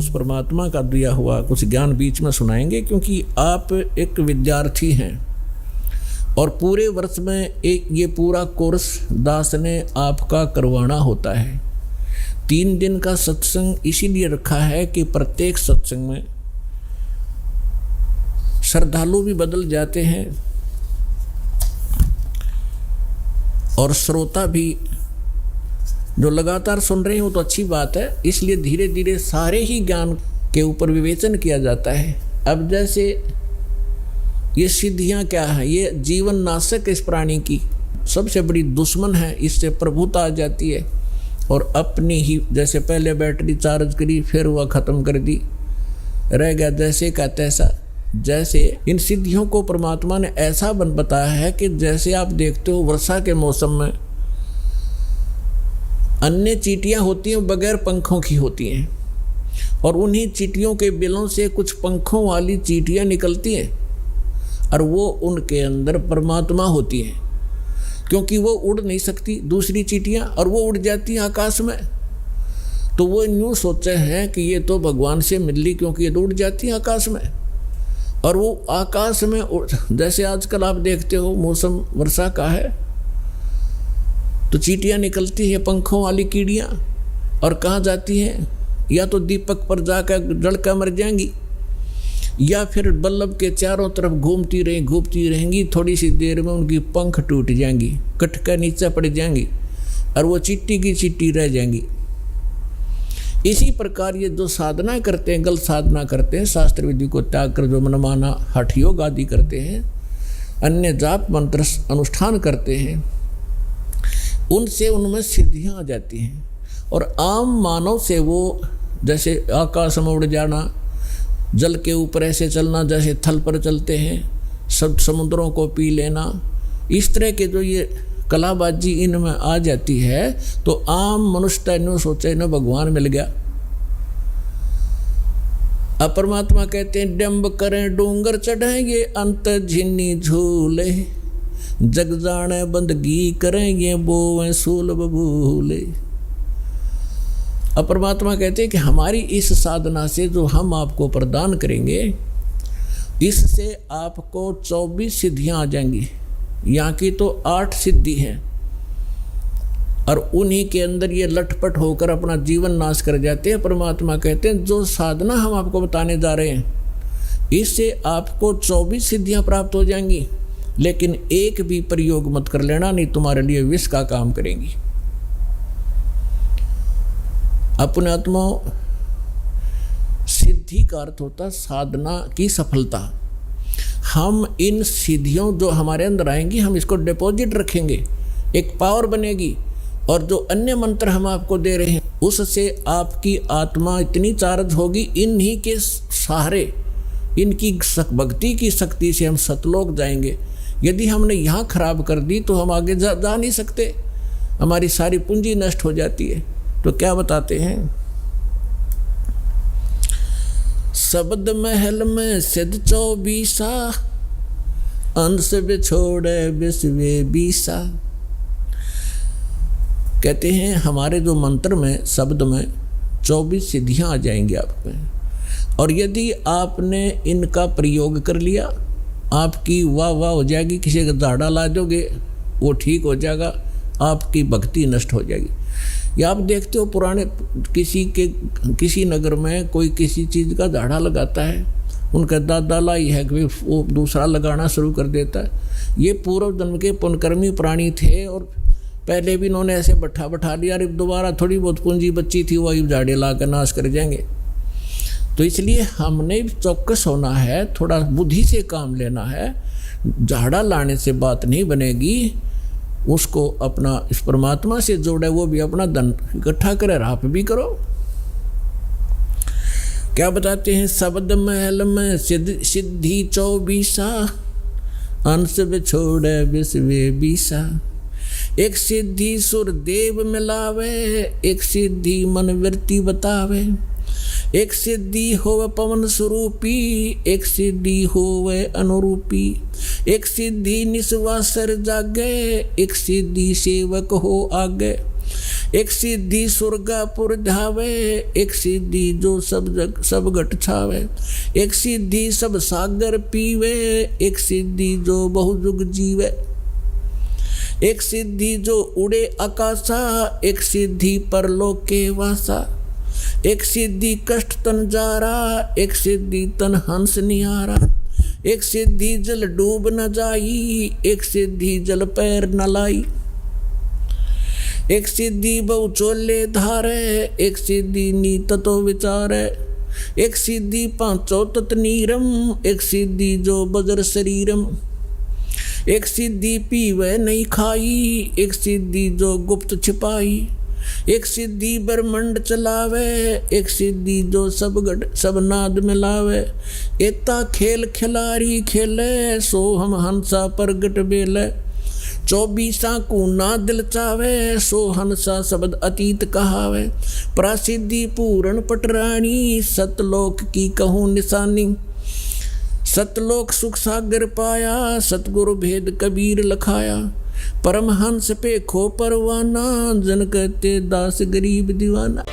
उस परमात्मा का दिया हुआ कुछ ज्ञान बीच में सुनाएंगे, क्योंकि आप एक विद्यार्थी हैं और पूरे वर्ष में एक ये पूरा कोर्स दास ने आपका करवाना होता है। 3 दिन का सत्संग इसीलिए रखा है कि प्रत्येक सत्संग में श्रद्धालु भी बदल जाते हैं और श्रोता भी जो लगातार सुन रहे हो तो अच्छी बात है। इसलिए धीरे धीरे सारे ही ज्ञान के ऊपर विवेचन किया जाता है। अब जैसे ये सिद्धियां क्या है, ये जीवन नाशक इस प्राणी की सबसे बड़ी दुश्मन है। इससे प्रभुता आ जाती है और अपनी ही, जैसे पहले बैटरी चार्ज करी फिर वह ख़त्म कर दी, रह गया जैसे का तैसा। जैसे इन सिद्धियों को परमात्मा ने ऐसा बताया है कि जैसे आप देखते हो वर्षा के मौसम में अन्य चींटियां होती हैं बगैर पंखों की होती हैं, और उन्हीं चींटियों के बिलों से कुछ पंखों वाली चींटियां निकलती हैं और वो उनके अंदर परमात्मा होती है, क्योंकि वो उड़ नहीं सकती दूसरी चींटियां और वो उड़ जाती हैं आकाश में। तो वो यूँ सोचे हैं कि ये तो भगवान से मिल ली, क्योंकि ये तो उड़ जाती है आकाश में। और वो आकाश में जैसे आजकल आप देखते हो मौसम वर्षा का है तो चींटियां निकलती है पंखों वाली कीड़ियां, और कहाँ जाती हैं, या तो दीपक पर जाकर जलकर मर जाएंगी या फिर बल्लभ के चारों तरफ घूमती रहेंगी। थोड़ी सी देर में उनकी पंख टूट जाएंगी, कटकर नीचे पड़ जाएंगी और वो चिट्टी की चिट्टी रह जाएंगी। इसी प्रकार ये जो साधना करते हैं, गलत साधना करते हैं, शास्त्र विधि को त्याग कर जो मनमाना हठ योग आदि करते हैं, अन्य जाप मंत्र अनुष्ठान करते हैं, उनसे उनमें सिद्धियां आ जाती हैं। और आम मानव से वो जैसे आकाश में उड़ जाना, जल के ऊपर ऐसे चलना जैसे थल पर चलते हैं, सब समुद्रों को पी लेना, इस तरह के जो ये कलाबाजी इनमें आ जाती है तो आम मनुष्य नो सोचे न भगवान मिल गया। अब परमात्मा कहते हैं डंब करें डूंगर चढ़ेंगे अंत झिन्नी झूले, जग जाने बंदगी करेंगे बोवें सूल बबूले। अब परमात्मा कहते हैं कि हमारी इस साधना से जो हम आपको प्रदान करेंगे, इससे आपको 24 सिद्धियां आ जाएंगी। यहाँ की तो 8 सिद्धि हैं और उन्हीं के अंदर ये लटपट होकर अपना जीवन नाश कर जाते हैं। परमात्मा कहते हैं जो साधना हम आपको बताने जा रहे हैं, इससे आपको 24 सिद्धियां प्राप्त हो जाएंगी, लेकिन एक भी प्रयोग मत कर लेना, नहीं तुम्हारे लिए विष का काम करेंगी। अपने आत्मा सिद्धि का अर्थ होता साधना की सफलता। हम इन सिद्धियों जो हमारे अंदर आएंगी, हम इसको डिपॉजिट रखेंगे, एक पावर बनेगी, और जो अन्य मंत्र हम आपको दे रहे हैं उससे आपकी आत्मा इतनी चार्ज होगी, इन्हीं के सहारे, इनकी भक्ति की शक्ति से हम सतलोक जाएंगे। यदि हमने यहाँ खराब कर दी तो हम आगे जा नहीं सकते, हमारी सारी पूंजी नष्ट हो जाती है। तो क्या बताते हैं, शब्द महल में सिद्ध 24, अंश बिछोड़े बिस्वे 20। कहते हैं हमारे जो मंत्र में, शब्द में 24 सिद्धियां आ जाएंगी आप में, और यदि आपने इनका प्रयोग कर लिया, आपकी वाह वाह हो जाएगी। किसी का दाढ़ा ला दोगे वो ठीक हो जाएगा, आपकी भक्ति नष्ट हो जाएगी। या आप देखते हो पुराने किसी नगर में कोई किसी चीज़ का दाढ़ा लगाता है, उनका दादा लाई है कि वो दूसरा लगाना शुरू कर देता है। ये पूर्व जन्म के पुण्यकर्मी प्राणी थे और पहले भी इन्होंने ऐसे बैठा लिया, और दोबारा थोड़ी बहुत पूंजी बची थी, वही झाड़े ला कर नाश कर जाएंगे। तो इसलिए हमने चौकस होना है, थोड़ा बुद्धि से काम लेना है। झाड़ा लाने से बात नहीं बनेगी, उसको अपना इस परमात्मा से जोड़े, वो भी अपना धन इकट्ठा करे, राप भी करो। क्या बताते हैं, शब्द महल में सिद्धि 24, अंश बिछोड़े बिस्वे 20। एक सिद्धि सुर देव मिलावे, एक सिद्धि मन वृत्ति बतावे, एक सिद्धि होवे पवन स्वरूपी, एक सिद्धि होवे अनुरूपी, एक सिद्धि निस्वासर जागे, एक सिद्धि सेवक हो आगे, एक सिद्धि सुरगापुर धावे, एक सिद्धि जो सब घट छावे, एक सिद्धि सब सागर पीवे, एक सिद्धि जो बहुजुग जीवे, एक सिद्धि जो उड़े आकाशा, एक सिद्धि परलोक के वासा, एक सिद्धि कष्ट तन जारा, एक सिद्धि तन हंस निहारा, एक सिद्धि जल डूब न जाई, एक सिद्धि जल पैर न लाई, एक सिद्धि बहु चोले धारे, एक सिद्धि नीत तो विचारे, एक सिद्धि पांचों तत् नीरम, एक सिद्धि जो बजर शरीरम, एक सिद्धि पीवे नहीं खाई, एक सिद्धि जो गुप्त छिपाई, एक सिद्धि ब्रह्मंड चलावे, एक सिद्धि जो सब नाद मिलावे, एता खेल खिलारी खेले, सो हम हंसा प्रगट बेले, 24 को ना दिल चावे, सो हंसा शब्द अतीत कहावे, प्रसिद्धि पूर्ण पटरानी, सतलोक की कहूँ निशानी, सतलोक सुख सागर पाया, सतगुरु भेद कबीर लखाया, परमहंस पे खो परवाना, जन कहते दास गरीब दीवाना।